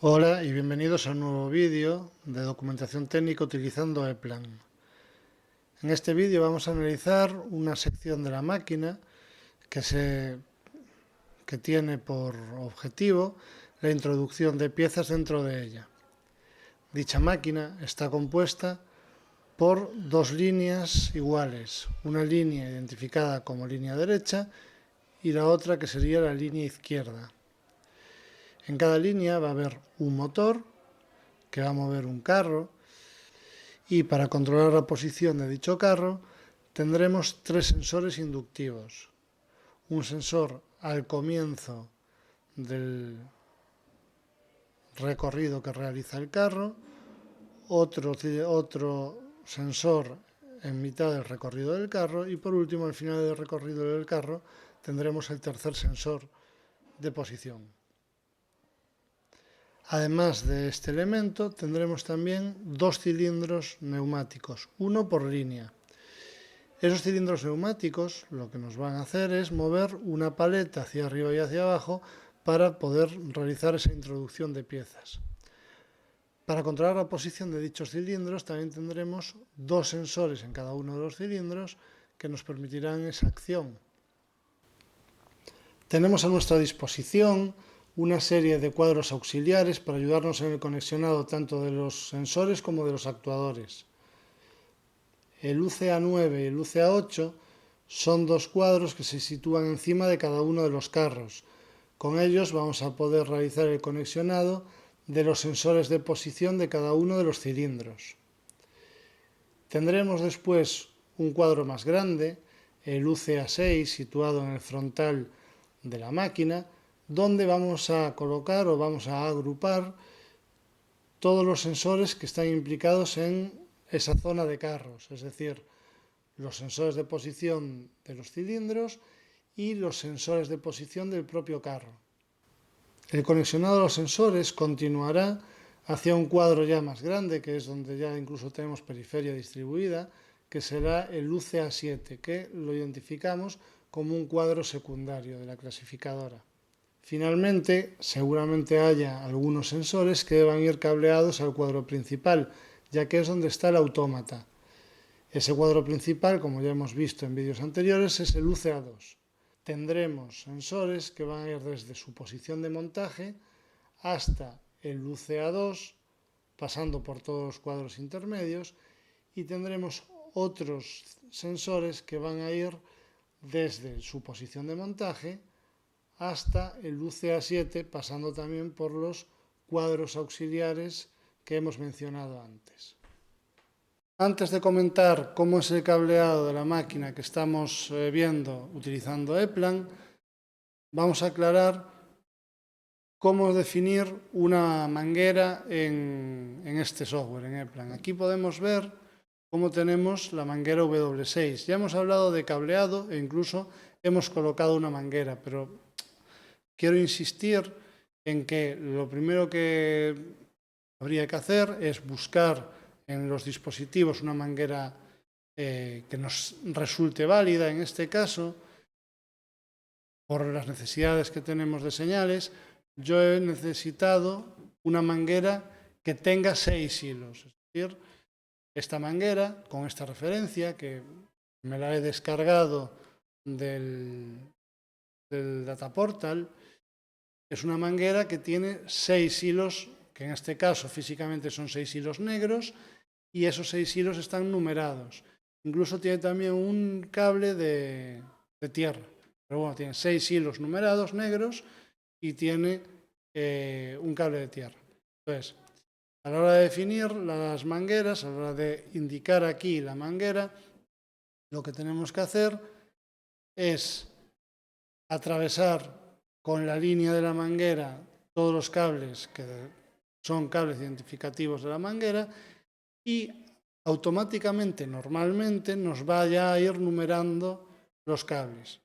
Hola y bienvenidos a un nuevo vídeo de documentación técnica utilizando EPLAN. En este vídeo vamos a analizar una sección de la máquina que tiene por objetivo la introducción de piezas dentro de ella. Dicha máquina está compuesta por dos líneas iguales, una línea identificada como línea derecha y la otra que sería la línea izquierda. En cada línea va a haber un motor que va a mover un carro y para controlar la posición de dicho carro tendremos tres sensores inductivos. Un sensor al comienzo del recorrido que realiza el carro, otro sensor en mitad del recorrido del carro y por último al final del recorrido del carro tendremos el tercer sensor de posición. Además de este elemento tendremos también dos cilindros neumáticos, uno por línea. Esos cilindros neumáticos lo que nos van a hacer es mover una paleta hacia arriba y hacia abajo para poder realizar esa introducción de piezas. Para controlar la posición de dichos cilindros también tendremos dos sensores en cada uno de los cilindros que nos permitirán esa acción. Tenemos a nuestra disposición una serie de cuadros auxiliares para ayudarnos en el conexionado tanto de los sensores como de los actuadores. El UCA9 y el UCA8 son dos cuadros que se sitúan encima de cada uno de los carros. Con ellos vamos a poder realizar el conexionado de los sensores de posición de cada uno de los cilindros. Tendremos después un cuadro más grande, el UCA6, situado en el frontal de la máquina, donde vamos a colocar o vamos a agrupar todos los sensores que están implicados en esa zona de carros, es decir, los sensores de posición de los cilindros y los sensores de posición del propio carro. El conexionado de los sensores continuará hacia un cuadro ya más grande, que es donde ya incluso tenemos periferia distribuida, que será el UCA7, que lo identificamos como un cuadro secundario de la clasificadora. Finalmente, seguramente haya algunos sensores que deban ir cableados al cuadro principal, ya que es donde está el autómata. Ese cuadro principal, como ya hemos visto en vídeos anteriores, es el UCA2. Tendremos sensores que van a ir desde su posición de montaje hasta el UCA2, pasando por todos los cuadros intermedios, y tendremos otros sensores que van a ir desde su posición de montaje hasta el UCA7, pasando también por los cuadros auxiliares que hemos mencionado antes. Antes de comentar cómo es el cableado de la máquina que estamos viendo utilizando EPLAN, vamos a aclarar cómo definir una manguera en este software, en EPLAN. Aquí podemos ver cómo tenemos la manguera W6. Ya hemos hablado de cableado e incluso hemos colocado una manguera, pero quiero insistir en que lo primero que habría que hacer es buscar en los dispositivos una manguera que nos resulte válida en este caso, por las necesidades que tenemos de señales. Yo he necesitado una manguera que tenga 6 hilos, es decir, esta manguera con esta referencia que me la he descargado del Data Portal. Es una manguera que tiene 6 hilos, que en este caso físicamente son 6 hilos negros, y esos 6 hilos están numerados. Incluso tiene también un cable de tierra. Pero bueno, tiene 6 hilos numerados negros y tiene un cable de tierra. Entonces, a la hora de definir las mangueras, a la hora de indicar aquí la manguera, lo que tenemos que hacer es atravesar con la línea de la manguera todos los cables que son cables identificativos de la manguera y automáticamente, normalmente, nos va ya a ir numerando los cables.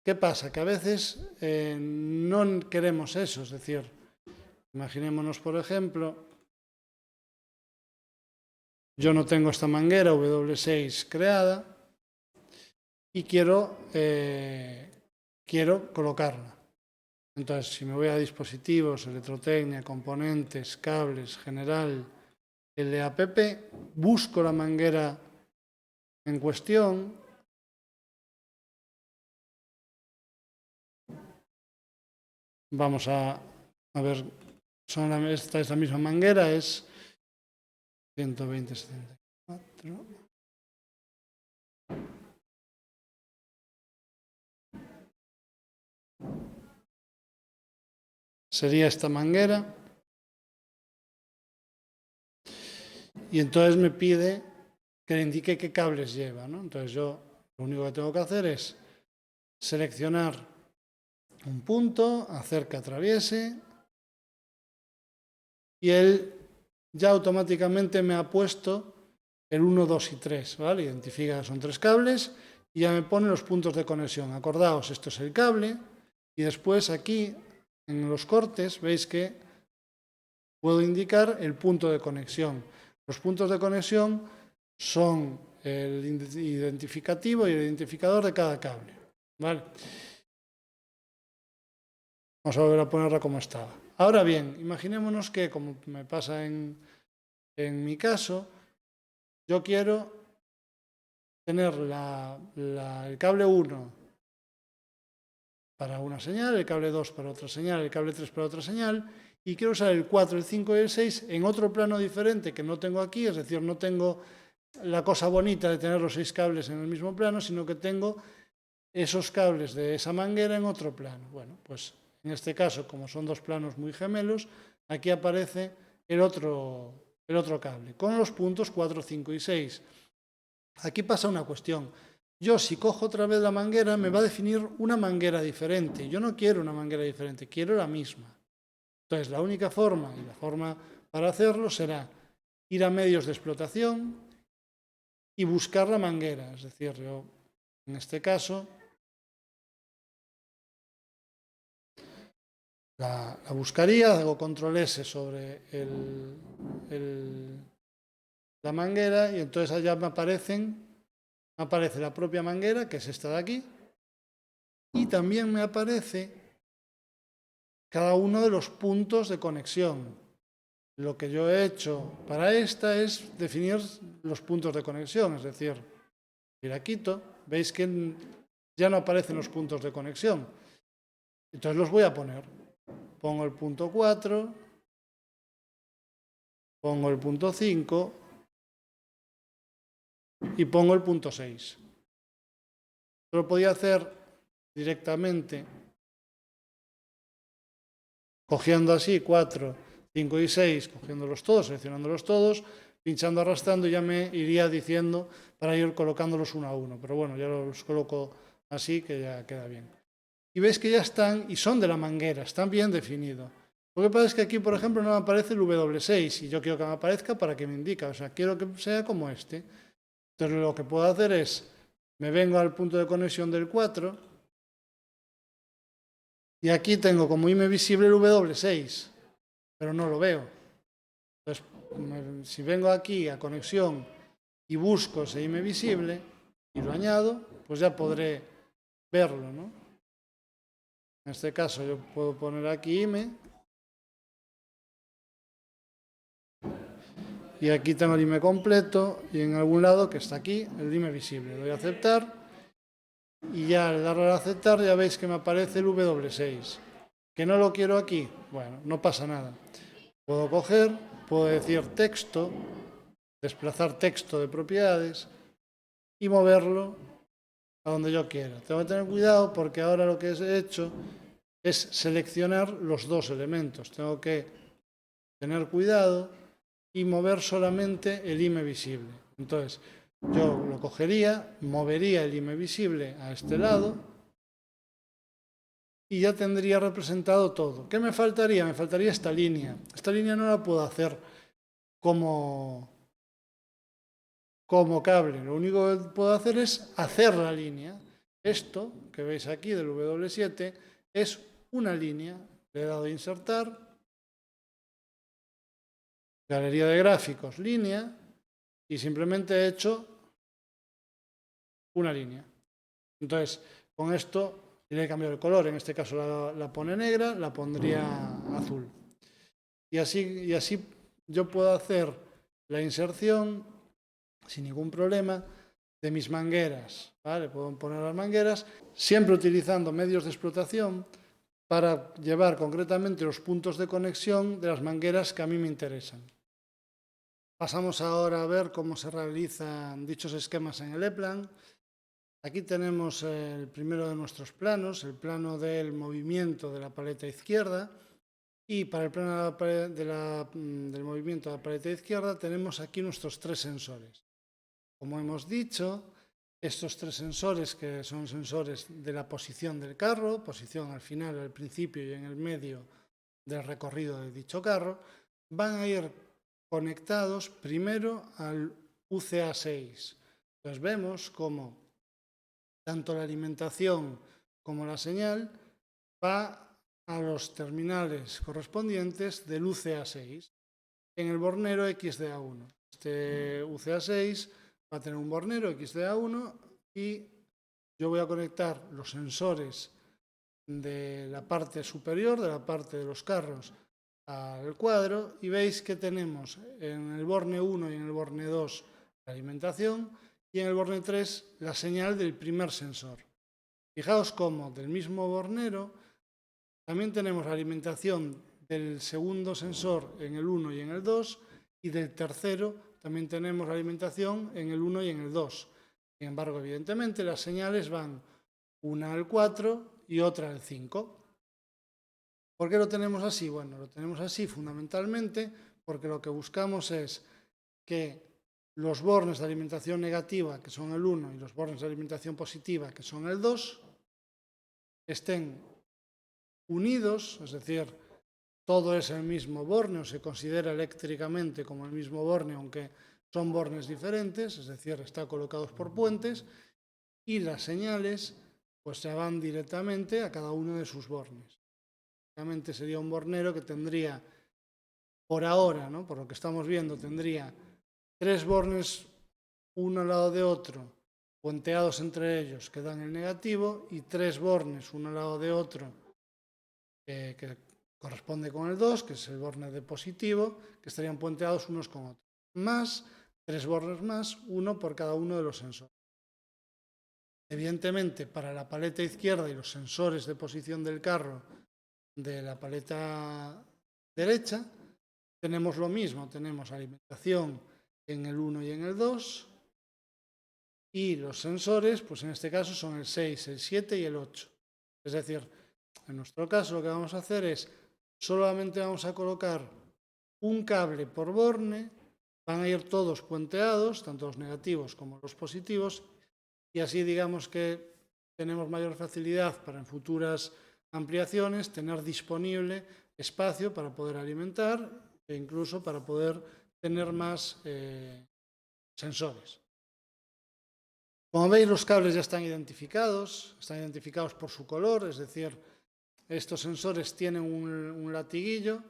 ¿Qué pasa? Que a veces no queremos eso, es decir, imaginémonos, por ejemplo, yo no tengo esta manguera W6 creada y quiero colocarla. Entonces, si me voy a dispositivos, electrotecnia, componentes, cables, general, LAPP, busco la manguera en cuestión. Vamos a ver, esta es la misma manguera, es 120-74. Sería esta manguera. Y entonces me pide que le indique qué cables lleva, ¿no? Entonces yo lo único que tengo que hacer es seleccionar un punto, hacer que atraviese y él ya automáticamente me ha puesto el 1, 2 y 3, ¿vale? Identifica que son 3 cables y ya me pone los puntos de conexión. Acordaos, esto es el cable y después aquí en los cortes veis que puedo indicar el punto de conexión. Los puntos de conexión son el identificativo y el identificador de cada cable, ¿vale? Vamos a volver a ponerla como estaba. Ahora bien, imaginémonos que, como me pasa en mi caso, yo quiero tener el cable 1 para una señal, el cable 2 para otra señal, el cable 3 para otra señal, y quiero usar el 4, el 5 y el 6 en otro plano diferente que no tengo aquí, es decir, no tengo la cosa bonita de tener los 6 cables en el mismo plano, sino que tengo esos cables de esa manguera en otro plano. Bueno, pues en este caso, como son dos planos muy gemelos, aquí aparece el otro cable, con los puntos 4, 5 y 6. Aquí pasa una cuestión. Yo, si cojo otra vez la manguera, me va a definir una manguera diferente. Yo no quiero una manguera diferente, quiero la misma. Entonces, la única forma, y la forma para hacerlo, será ir a medios de explotación y buscar la manguera. Es decir, yo, en este caso, la buscaría, hago control S sobre la manguera y entonces allá me aparece la propia manguera, que es esta de aquí, y también me aparece cada uno de los puntos de conexión. Lo que yo he hecho para esta es definir los puntos de conexión, es decir, si la quito, veis que ya no aparecen los puntos de conexión. Entonces los voy a poner. Pongo el punto 4, pongo el punto 5 y pongo el punto 6. Lo podía hacer directamente cogiendo así 4, 5 y 6, cogiéndolos todos, seleccionándolos todos, pinchando, arrastrando, y ya me iría diciendo para ir colocándolos uno a uno. Pero bueno, ya los coloco así, que ya queda bien. Y veis que ya están, y son de la manguera, están bien definidos. Lo que pasa es que aquí, por ejemplo, no me aparece el W6, y yo quiero que me aparezca para que me indique, o sea, quiero que sea como este. Entonces lo que puedo hacer es, me vengo al punto de conexión del 4, y aquí tengo como IME visible el W6, pero no lo veo. Entonces, si vengo aquí a conexión y busco ese IME visible y lo añado, pues ya podré verlo, ¿no? En este caso yo puedo poner aquí IME y aquí tengo el IME completo y en algún lado que está aquí el IME visible. Le doy a aceptar y ya al darle a aceptar ya veis que me aparece el W6. ¿Que no lo quiero aquí? Bueno, no pasa nada. Puedo coger, puedo decir texto, desplazar texto de propiedades y moverlo a donde yo quiera. Tengo que tener cuidado porque ahora lo que he hecho es seleccionar los dos elementos. Tengo que tener cuidado y mover solamente el IME visible. Entonces, yo lo cogería, movería el IME visible a este lado y ya tendría representado todo. ¿Qué me faltaría? Me faltaría esta línea. Esta línea no la puedo hacer como cable. Lo único que puedo hacer es hacer la línea. Esto que veis aquí del W7 es una línea. Le he dado a insertar, galería de gráficos, línea, y simplemente he hecho una línea. Entonces, con esto le he cambiado el color, en este caso la pone negra, la pondría azul. Y así yo puedo hacer la inserción sin ningún problema de mis mangueras, ¿vale? Puedo poner las mangueras, siempre utilizando medios de explotación para llevar concretamente los puntos de conexión de las mangueras que a mí me interesan. Pasamos ahora a ver cómo se realizan dichos esquemas en el E-Plan. Aquí tenemos el primero de nuestros planos, el plano del movimiento de la paleta izquierda. Y para el plano del movimiento de la paleta izquierda tenemos aquí nuestros 3 sensores. Como hemos dicho, estos 3 sensores, que son sensores de la posición del carro, posición al final, al principio y en el medio del recorrido de dicho carro, van a ir conectados primero al UCA6. Entonces vemos cómo tanto la alimentación como la señal va a los terminales correspondientes del UCA6 en el bornero XDA1. Este UCA6 va a tener un bornero XDA1 y yo voy a conectar los sensores de la parte superior, de la parte de los carros, al cuadro, y veis que tenemos en el borne 1 y en el borne 2 la alimentación y en el borne 3 la señal del primer sensor. Fijaos cómo del mismo bornero también tenemos la alimentación del segundo sensor en el 1 y en el 2 y del tercero también tenemos la alimentación en el 1 y en el 2. Sin embargo, evidentemente las señales van una al 4 y otra al 5. ¿Por qué lo tenemos así? Bueno, lo tenemos así fundamentalmente porque lo que buscamos es que los bornes de alimentación negativa, que son el 1, y los bornes de alimentación positiva, que son el 2, estén unidos, es decir, todo es el mismo borne o se considera eléctricamente como el mismo borne, aunque son bornes diferentes, es decir, están colocados por puentes, y las señales pues se van directamente a cada uno de sus bornes. Básicamente sería un bornero que tendría, por ahora, ¿no? Por lo que estamos viendo, tendría 3 bornes uno al lado de otro, puenteados entre ellos, que dan el negativo, y 3 bornes uno al lado de otro, que corresponde con el 2, que es el borne de positivo, que estarían puenteados unos con otros. Más 3 bornes más, uno por cada uno de los sensores. Evidentemente, para la paleta izquierda y los sensores de posición del carro de la paleta derecha, tenemos lo mismo, tenemos alimentación en el 1 y en el 2, y los sensores, pues en este caso son el 6, el 7 y el 8. Es decir, en nuestro caso lo que vamos a hacer es, solamente vamos a colocar un cable por borne, van a ir todos puenteados, tanto los negativos como los positivos, y así digamos que tenemos mayor facilidad para en futuras ampliaciones tener disponible espacio para poder alimentar e incluso para poder tener más sensores. Como veis, los cables ya están identificados por su color, es decir, estos sensores tienen un latiguillo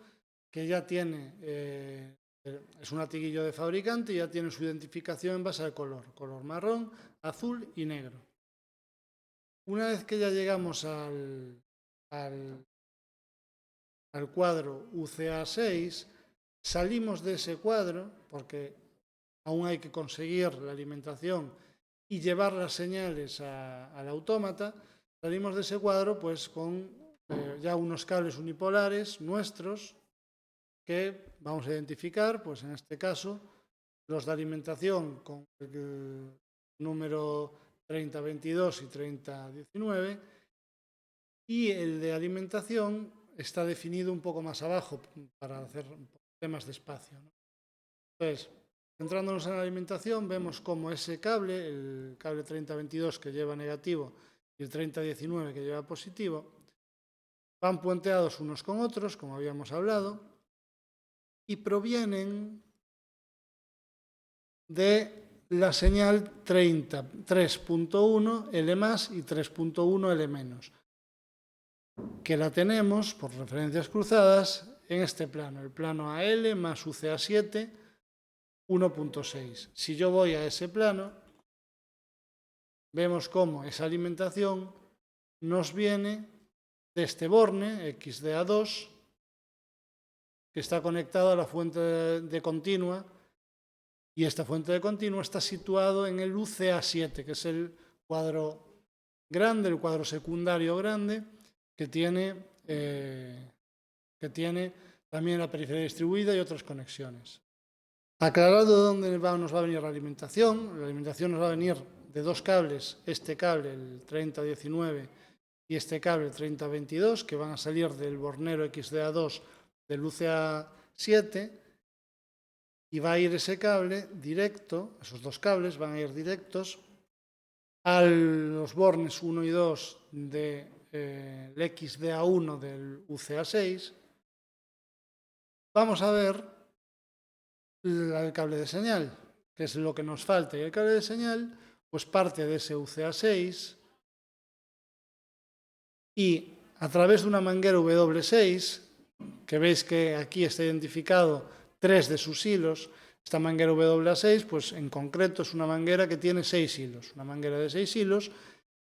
que ya tiene, es un latiguillo de fabricante y ya tiene su identificación en base al color marrón, azul y negro. Una vez que ya llegamos al cuadro UCA6, salimos de ese cuadro porque aún hay que conseguir la alimentación y llevar las señales al autómata. Salimos de ese cuadro pues con ya unos cables unipolares nuestros que vamos a identificar, pues en este caso los de alimentación con el número 3022 y 3019, y el de alimentación está definido un poco más abajo para hacer temas de espacio, ¿no? Entonces, centrándonos en la alimentación, vemos cómo ese cable, el cable 3022 que lleva negativo y el 3019 que lleva positivo, van puenteados unos con otros, como habíamos hablado, y provienen de la señal 3.1 L más y 3.1 L menos, que la tenemos por referencias cruzadas en este plano, el plano AL más UCA7 1.6. Si yo voy a ese plano, vemos cómo esa alimentación nos viene de este borne, XDA2, que está conectado a la fuente de continua, y esta fuente de continua está situado en el UCA7, que es el cuadro grande, el cuadro secundario grande, que tiene también la periferia distribuida y otras conexiones. Aclarado de dónde nos va a venir la alimentación nos va a venir de dos cables, este cable, el 3019, y este cable, el 3022, que van a salir del bornero XDA2 del UCA7, y va a ir ese cable directo, esos dos cables van a ir directos a los bornes 1 y 2 del XDA1 del UCA6. Vamos a ver el cable de señal, que es lo que nos falta. Y el cable de señal pues parte de ese UCA6 y a través de una manguera W6, que veis que aquí está identificado 3 de sus hilos, esta manguera W6 pues en concreto es una manguera que tiene 6 hilos, una manguera de 6 hilos,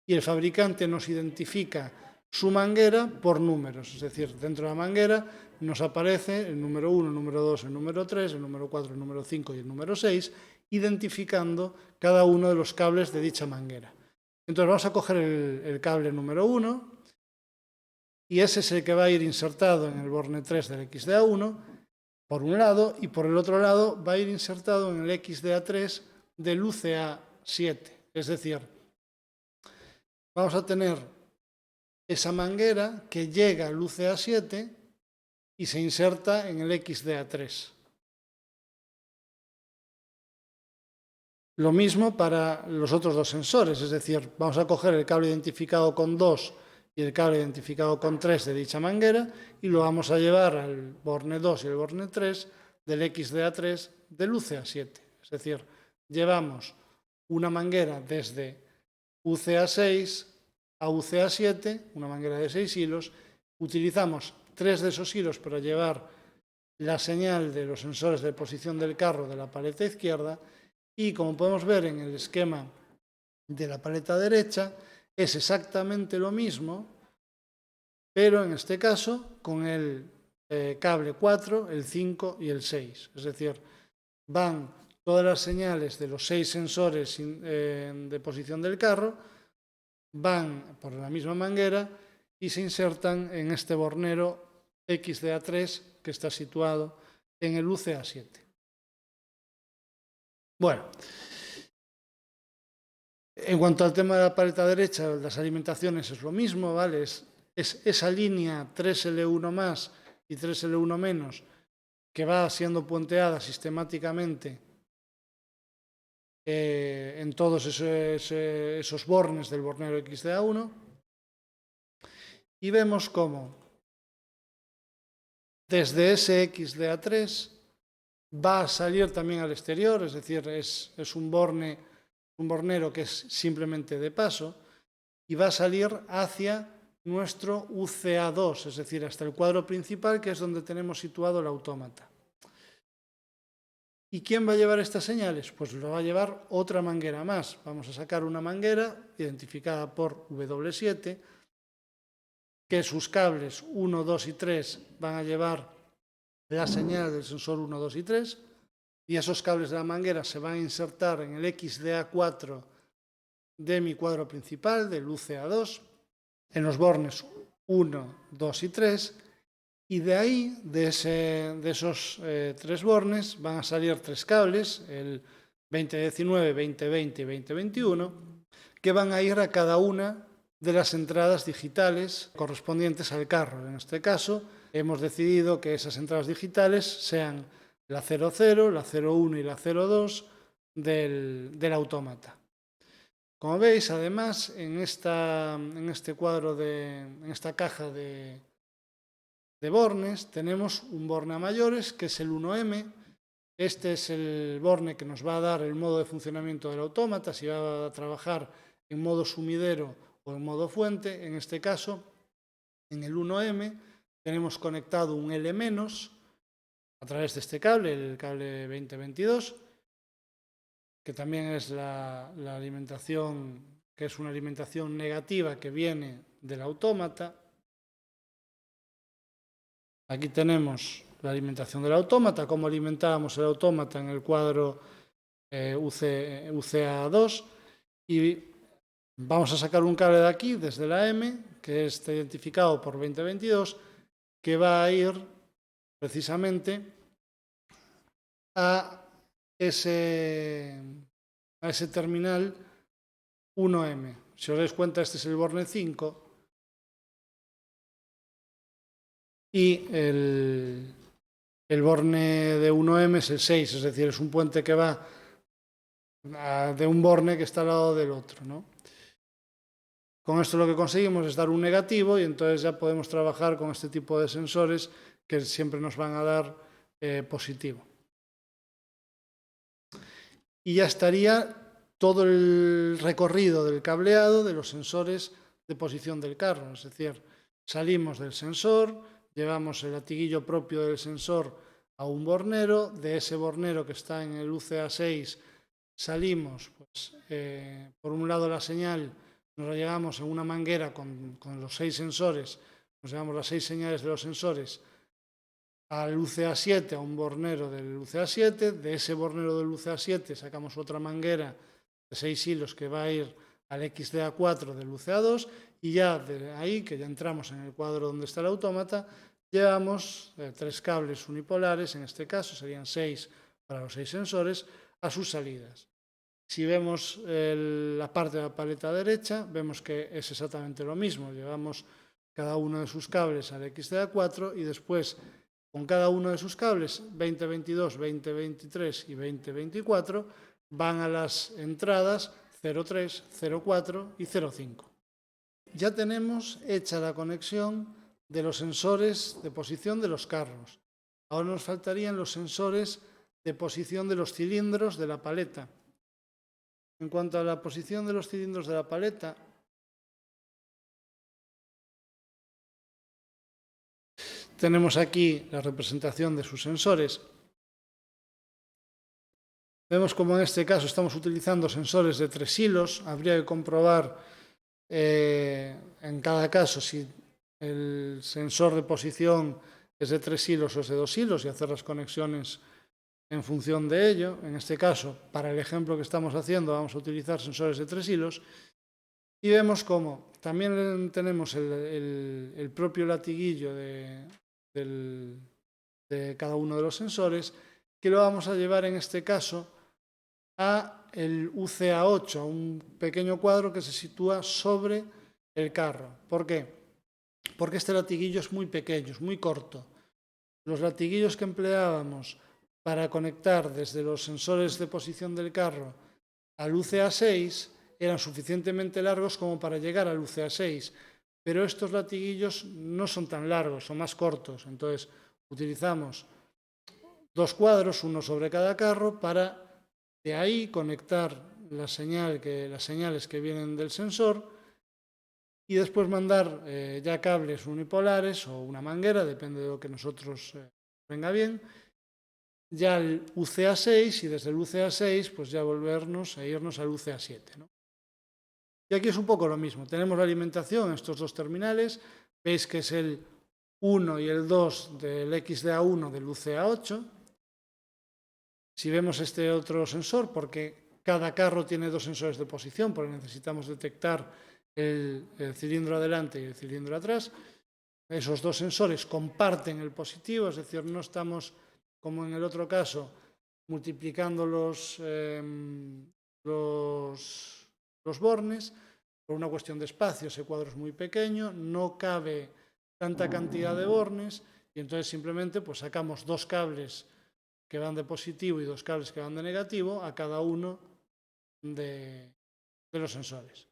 y el fabricante nos identifica su manguera por números, es decir, dentro de la manguera nos aparece el número 1, el número 2, el número 3, el número 4, el número 5 y el número 6, identificando cada uno de los cables de dicha manguera. Entonces vamos a coger el cable número 1 y ese es el que va a ir insertado en el borne 3 del XDA1 por un lado, y por el otro lado va a ir insertado en el XDA3 del UCA7, es decir, vamos a tener esa manguera que llega al UCA7 y se inserta en el XDA3. Lo mismo para los otros dos sensores, es decir, vamos a coger el cable identificado con 2 y el cable identificado con 3 de dicha manguera y lo vamos a llevar al borne 2 y el borne 3 del XDA3 del UCA7. Es decir, llevamos una manguera desde UCA6 a UCA7, una manguera de 6 hilos, utilizamos 3 de esos hilos para llevar la señal de los sensores de posición del carro de la paleta izquierda y, como podemos ver en el esquema de la paleta derecha, es exactamente lo mismo, pero en este caso con el cable 4, el 5 y el 6. Es decir, van todas las señales de los 6 sensores de posición del carro, van por la misma manguera y se insertan en este bornero XDA3 que está situado en el UCA7. Bueno, en cuanto al tema de la paleta derecha, las alimentaciones es lo mismo, ¿vale? Es esa línea 3L1 más y 3L1 menos que va siendo puenteada sistemáticamente en todos esos bornes del bornero XDA1 y vemos cómo desde ese XDA3 va a salir también al exterior, es decir, es un bornero que es simplemente de paso y va a salir hacia nuestro UCA2, es decir, hasta el cuadro principal, que es donde tenemos situado el autómata. ¿Y quién va a llevar estas señales? Pues lo va a llevar otra manguera más. Vamos a sacar una manguera identificada por W7, que sus cables 1, 2 y 3 van a llevar la señal del sensor 1, 2 y 3, y esos cables de la manguera se van a insertar en el XDA4 de mi cuadro principal, del UCA2, en los bornes 1, 2 y 3, y de ahí, de esos 3 bornes, van a salir 3 cables, el 2019, 2020 y 2021, que van a ir a cada una de las entradas digitales correspondientes al carro. En este caso, hemos decidido que esas entradas digitales sean la 00, la 01 y la 02 del autómata. Como veis, además, en este cuadro, en esta caja de bornes, tenemos un borne a mayores, que es el 1M. Este es el borne que nos va a dar el modo de funcionamiento del autómata, si va a trabajar en modo sumidero o en modo fuente. En este caso, en el 1M, tenemos conectado un L- a través de este cable, el cable 2022, que también es la alimentación que es una alimentación negativa que viene del autómata. Aquí tenemos la alimentación del autómata, cómo alimentábamos el autómata en el cuadro UCA2, y vamos a sacar un cable de aquí, desde la M, que está identificado por 2022, que va a ir precisamente a ese terminal 1M. Si os dais cuenta, este es el borne 5 y el borne de 1M es el 6, es decir, es un puente que va de un borne que está al lado del otro, ¿no? Con esto lo que conseguimos es dar un negativo y entonces ya podemos trabajar con este tipo de sensores que siempre nos van a dar positivo. Y ya estaría todo el recorrido del cableado de los sensores de posición del carro. Es decir, salimos del sensor, llevamos el latiguillo propio del sensor a un bornero, de ese bornero que está en el UCA6 salimos, pues, por un lado la señal nos la llevamos en una manguera con los 6 sensores, nos llevamos las 6 señales de los sensores al UCA7, a un bornero del UCA7, de ese bornero del UCA7 sacamos otra manguera de 6 hilos que va a ir al XDA4 del UCA2 y ya de ahí, que ya entramos en el cuadro donde está el autómata, llevamos 3 cables unipolares, en este caso serían 6 para los 6 sensores, a sus salidas. Si vemos la parte de la paleta derecha, vemos que es exactamente lo mismo. Llevamos cada uno de sus cables al XDA4 y después, con cada uno de sus cables, 2022, 2023 y 2024, van a las entradas 03, 04 y 05. Ya tenemos hecha la conexión de los sensores de posición de los carros. Ahora nos faltarían los sensores de posición de los cilindros de la paleta. En cuanto a la posición de los cilindros de la paleta, tenemos aquí la representación de sus sensores. Vemos como en este caso estamos utilizando sensores de 3 hilos. Habría que comprobar en cada caso si el sensor de posición es de 3 hilos o es de 2 hilos y hacer las conexiones en función de ello. En este caso, para el ejemplo que estamos haciendo, vamos a utilizar sensores de 3 hilos y vemos como también tenemos el propio latiguillo de cada uno de los sensores, que lo vamos a llevar en este caso a el UCA8, a un pequeño cuadro que se sitúa sobre el carro. ¿Por qué? Porque este latiguillo es muy pequeño, es muy corto. Los latiguillos que empleábamos para conectar desde los sensores de posición del carro al UCA6 eran suficientemente largos como para llegar al UCA6, pero estos latiguillos no son tan largos, son más cortos. Entonces utilizamos 2 cuadros, uno sobre cada carro, para de ahí conectar las señales que vienen del sensor y después mandar ya cables unipolares o una manguera, depende de lo que nosotros venga bien, ya al UCA6 y desde el UCA6 pues ya volvernos a irnos al UCA7, ¿no? Y aquí es un poco lo mismo, tenemos la alimentación en estos 2 terminales, veis que es el 1 y el 2 del XDA1 del UCA8. Si vemos este otro sensor, porque cada carro tiene 2 sensores de posición, porque necesitamos detectar el cilindro adelante y el cilindro atrás, esos 2 sensores comparten el positivo, es decir, no estamos, como en el otro caso, multiplicando los bornes. Por una cuestión de espacio, ese cuadro es muy pequeño, no cabe tanta cantidad de bornes y entonces simplemente pues sacamos 2 cables que van de positivo y 2 cables que van de negativo a cada uno de los sensores.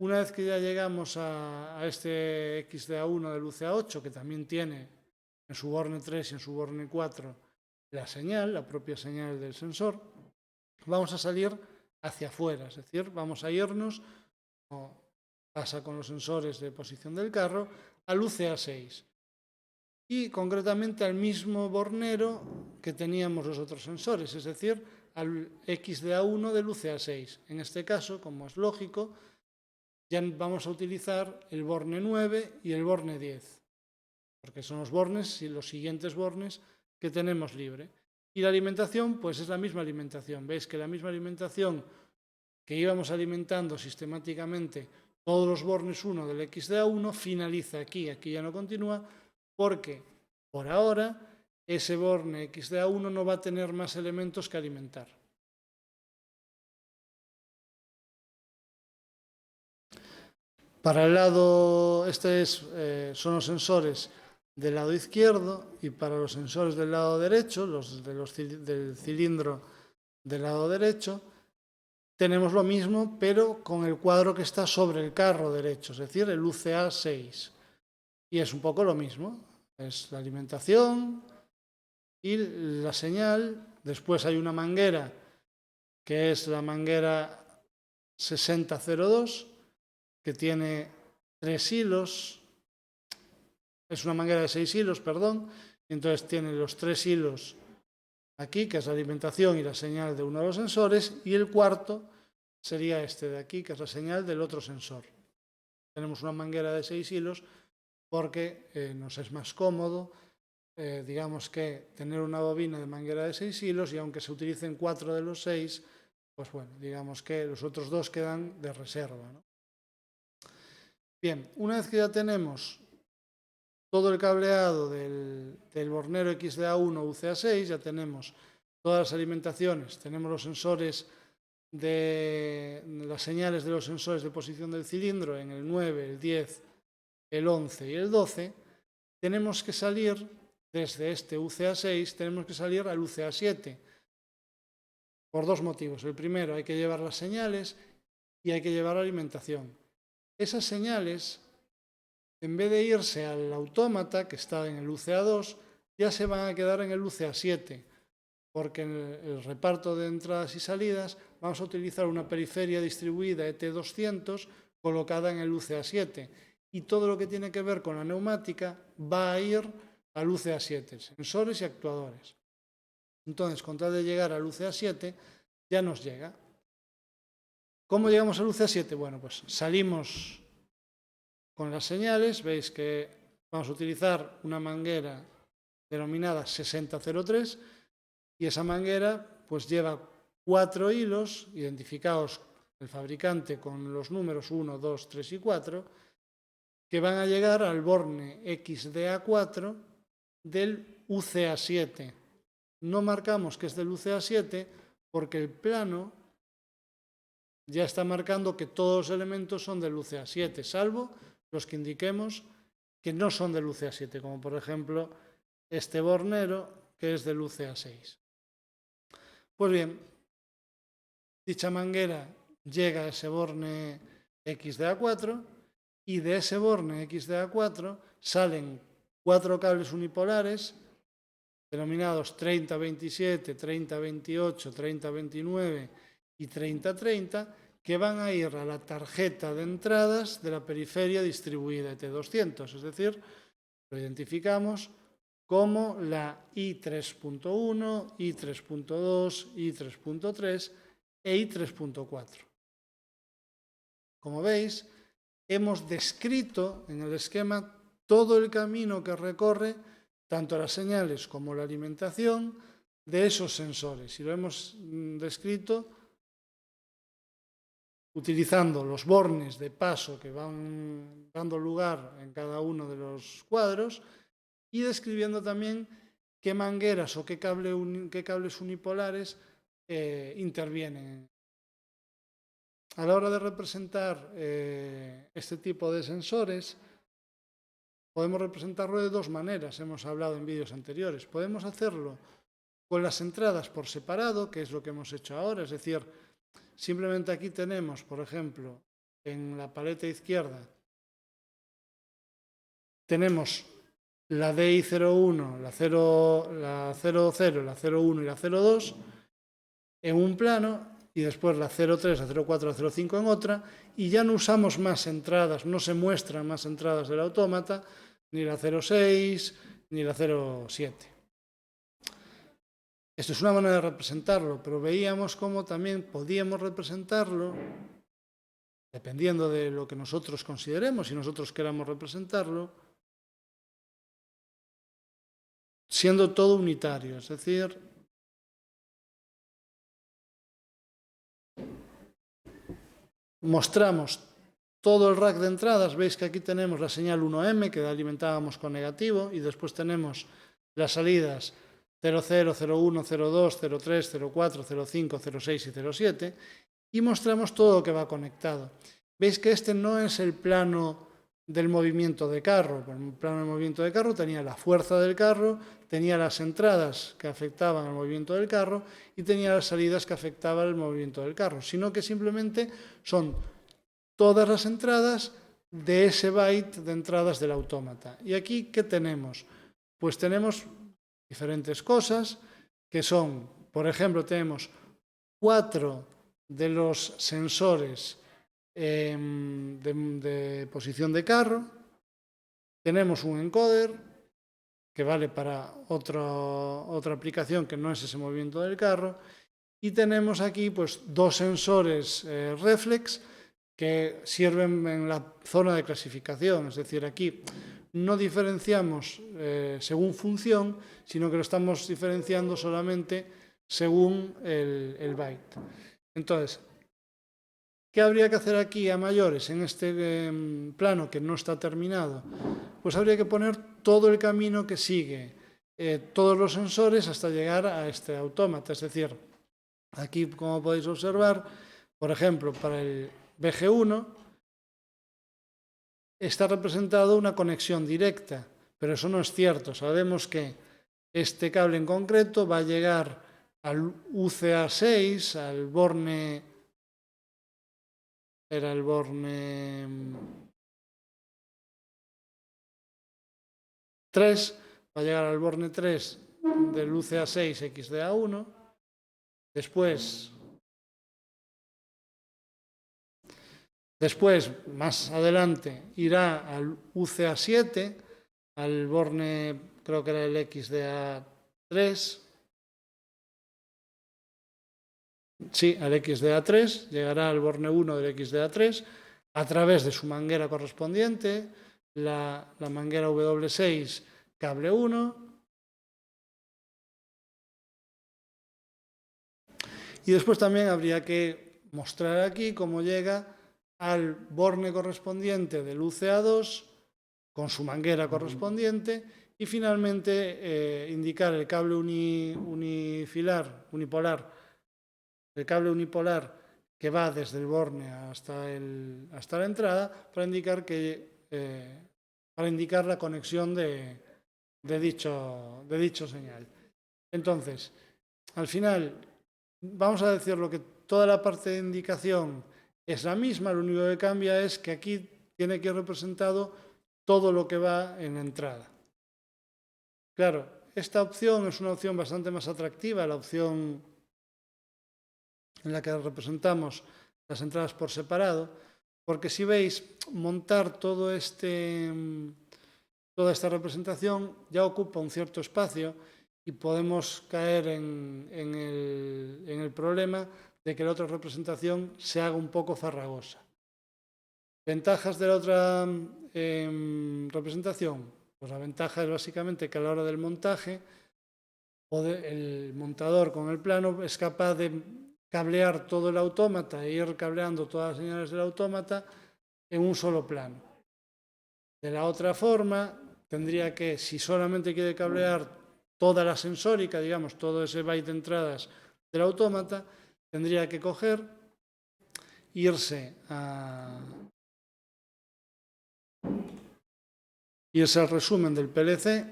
Una vez que ya llegamos a este XDA1 del UCA8, que también tiene en su borne 3 y en su borne 4 la señal, la propia señal del sensor, vamos a salir hacia afuera, es decir, vamos a irnos, como pasa con los sensores de posición del carro, al UCA6 y concretamente al mismo bornero que teníamos los otros sensores, es decir, al X de A1 del UCA6. En este caso, como es lógico, ya vamos a utilizar el borne 9 y el borne 10, porque son los bornes y los siguientes bornes que tenemos libre. Y la alimentación, pues es la misma alimentación. Veis que la misma alimentación que íbamos alimentando sistemáticamente todos los bornes 1 del X de A1 finaliza aquí, aquí ya no continúa, porque por ahora ese borne X de A1 no va a tener más elementos que alimentar. Para el lado, son los sensores del lado izquierdo, y para los sensores del lado derecho, del cilindro del lado derecho, tenemos lo mismo, pero con el cuadro que está sobre el carro derecho, es decir, el UCA6. Y es un poco lo mismo, es la alimentación y la señal. Después hay una manguera, que es la manguera 6002, que tiene 3 hilos, es una manguera de 6 hilos, perdón, y entonces tiene los 3 hilos aquí, que es la alimentación y la señal de uno de los sensores, y el cuarto sería este de aquí, que es la señal del otro sensor. Tenemos una manguera de 6 hilos porque nos es más cómodo, digamos que tener una bobina de manguera de 6 hilos, y aunque se utilicen 4 de los 6, pues bueno, digamos que los otros 2 quedan de reserva, ¿no? Bien, una vez que ya tenemos todo el cableado del bornero XDA1 UCA6, ya tenemos todas las alimentaciones, tenemos los sensores de las señales de los sensores de posición del cilindro en el 9, el 10, el 11 y el 12, tenemos que salir desde este UCA6, tenemos que salir al UCA7 por dos motivos. El primero, hay que llevar las señales y hay que llevar la alimentación. Esas señales, en vez de irse al autómata que está en el UCA2, ya se van a quedar en el UCA7, porque en el reparto de entradas y salidas vamos a utilizar una periferia distribuida ET200 colocada en el UCA7, y todo lo que tiene que ver con la neumática va a ir al UCA7, sensores y actuadores. Entonces, con tal de llegar al UCA7, ya nos llega. ¿Cómo llegamos al UCA7? Bueno, pues salimos con las señales. Veis que vamos a utilizar una manguera denominada 6003, y esa manguera pues lleva 4 hilos identificados el fabricante con los números 1, 2, 3 y 4, que van a llegar al borne XDA4 del UCA7. No marcamos que es del UCA7 porque el plano ya está marcando que todos los elementos son del UCA7, salvo los que indiquemos que no son del UCA7, como por ejemplo este bornero, que es del UCA6. Pues bien, dicha manguera llega a ese borne XDA4, y de ese borne XDA4 salen 4 cables unipolares denominados 3027, 3028, 3029 y 3030, que van a ir a la tarjeta de entradas de la periferia distribuida ET200, es decir, lo identificamos como la I3.1, I3.2, I3.3 e I3.4. Como veis, hemos descrito en el esquema todo el camino que recorre tanto las señales como la alimentación de esos sensores, y lo hemos descrito utilizando los bornes de paso que van dando lugar en cada uno de los cuadros, y describiendo también qué mangueras o qué cables unipolares intervienen. A la hora de representar este tipo de sensores, podemos representarlo de dos maneras, hemos hablado en vídeos anteriores. Podemos hacerlo con las entradas por separado, que es lo que hemos hecho ahora, es decir, simplemente aquí tenemos, por ejemplo, en la paleta izquierda, tenemos la DI01, la 00, la 01 y la 02 en un plano, y después la 03, la 04, la 05 en otra, y ya no usamos más entradas, no se muestran más entradas del autómata, ni la 06, ni la 07. Esto es una manera de representarlo, pero veíamos cómo también podíamos representarlo, dependiendo de lo que nosotros consideremos, si nosotros queramos representarlo, siendo todo unitario, es decir, mostramos todo el rack de entradas. Veis que aquí tenemos la señal 1M que alimentábamos con negativo y después tenemos las salidas 00, 01, 02, 03, 04, 05, 06 y 07 y mostramos todo lo que va conectado. Veis que este no es el plano del movimiento de carro. El plano del movimiento de carro tenía la fuerza del carro, tenía las entradas que afectaban al movimiento del carro y tenía las salidas que afectaban el movimiento del carro, sino que simplemente son todas las entradas de ese byte de entradas del autómata. ¿Y aquí qué tenemos? Pues tenemos diferentes cosas que son, por ejemplo, tenemos 4 de los sensores de posición de carro, tenemos un encoder que vale para otra aplicación que no es ese movimiento del carro, y tenemos aquí pues 2 sensores reflex que sirven en la zona de clasificación, es decir, aquí no diferenciamos según función, sino que lo estamos diferenciando solamente según el byte. Entonces, ¿qué habría que hacer aquí a mayores en este plano que no está terminado? Pues habría que poner todo el camino que sigue todos los sensores hasta llegar a este autómata. Es decir, aquí, como podéis observar, por ejemplo, para el BG1 está representado una conexión directa, pero eso no es cierto. Sabemos que este cable en concreto va a llegar al UCA6, al borne, era el borne 3, va a llegar al borne 3 del UCA6 XDA1, después, más adelante, irá al UCA7, al borne, creo que era el XDA3, sí, al XDA3, llegará al borne 1 del XDA3 a través de su manguera correspondiente, la manguera W6 cable 1, y después también habría que mostrar aquí cómo llega al borne correspondiente del UCA2 con su manguera correspondiente y finalmente indicar el cable unipolar, el cable unipolar que va desde el borne hasta la entrada para indicar la conexión de dicho señal. Entonces, al final, vamos a decirlo que toda la parte de indicación es la misma, lo único que cambia es que aquí tiene que ir representado todo lo que va en la entrada. Claro, esta opción es una opción bastante más atractiva, la opción en la que representamos las entradas por separado, porque si veis, montar toda esta representación ya ocupa un cierto espacio y podemos caer en el problema de que la otra representación se haga un poco farragosa. ¿Ventajas de la otra representación? Pues la ventaja es básicamente que a la hora del montaje, el montador con el plano es capaz de cablear todo el autómata e ir cableando todas las señales del autómata en un solo plano. De la otra forma, tendría que, si solamente quiere cablear toda la sensórica, digamos, todo ese byte de entradas del autómata, tendría que coger, irse al resumen del PLC,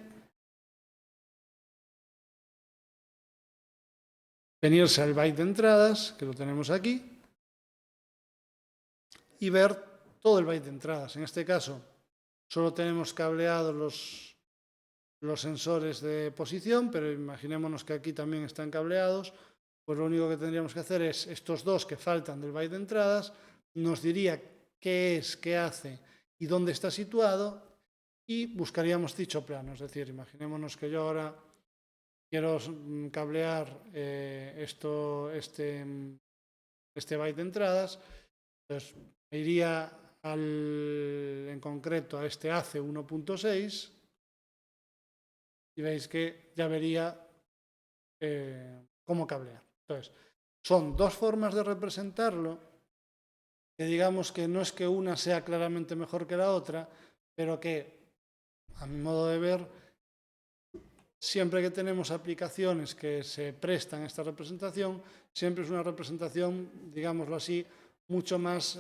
venirse al byte de entradas, que lo tenemos aquí, y ver todo el byte de entradas. En este caso, solo tenemos cableados los sensores de posición, pero imaginémonos que aquí también están cableados, pues lo único que tendríamos que hacer es estos dos que faltan del byte de entradas, nos diría qué es, qué hace y dónde está situado, y buscaríamos dicho plano. Es decir, imaginémonos que yo ahora quiero cablear este byte de entradas, pues me iría en concreto a este ACE 1.6 y veis que ya vería cómo cablear. Entonces, son dos formas de representarlo, que digamos que no es que una sea claramente mejor que la otra, pero que, a mi modo de ver, siempre que tenemos aplicaciones que se prestan a esta representación, siempre es una representación, digámoslo así, mucho más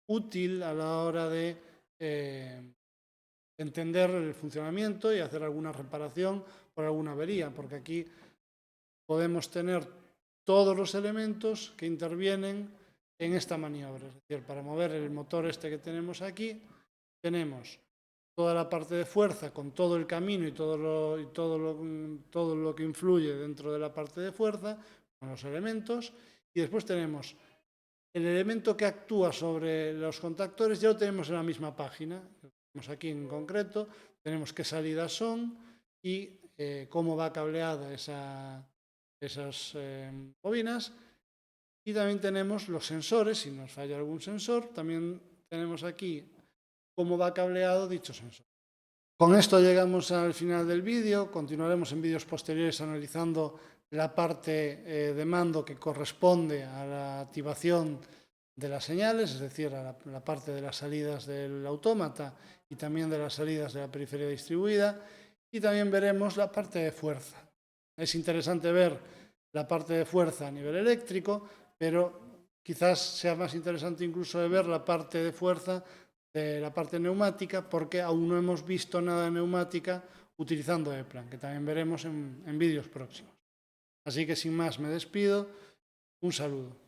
útil a la hora de entender el funcionamiento y hacer alguna reparación por alguna avería, porque aquí podemos tener todos los elementos que intervienen en esta maniobra. Es decir, para mover el motor este que tenemos aquí, tenemos toda la parte de fuerza con todo el camino y todo lo que influye dentro de la parte de fuerza, con los elementos, y después tenemos el elemento que actúa sobre los contactores, ya lo tenemos en la misma página. Tenemos aquí en concreto, tenemos qué salidas son y cómo va cableada esas bobinas. Y también tenemos los sensores, si nos falla algún sensor, también tenemos aquí cómo va cableado dicho sensor. Con esto llegamos al final del vídeo. Continuaremos en vídeos posteriores analizando la parte de mando que corresponde a la activación de las señales, es decir, a la parte de las salidas del autómata y también de las salidas de la periferia distribuida. Y también veremos la parte de fuerza. Es interesante ver la parte de fuerza a nivel eléctrico, pero quizás sea más interesante incluso de ver la parte de fuerza de la parte neumática, porque aún no hemos visto nada de neumática utilizando E-Plan, que también veremos en vídeos próximos. Así que sin más me despido. Un saludo.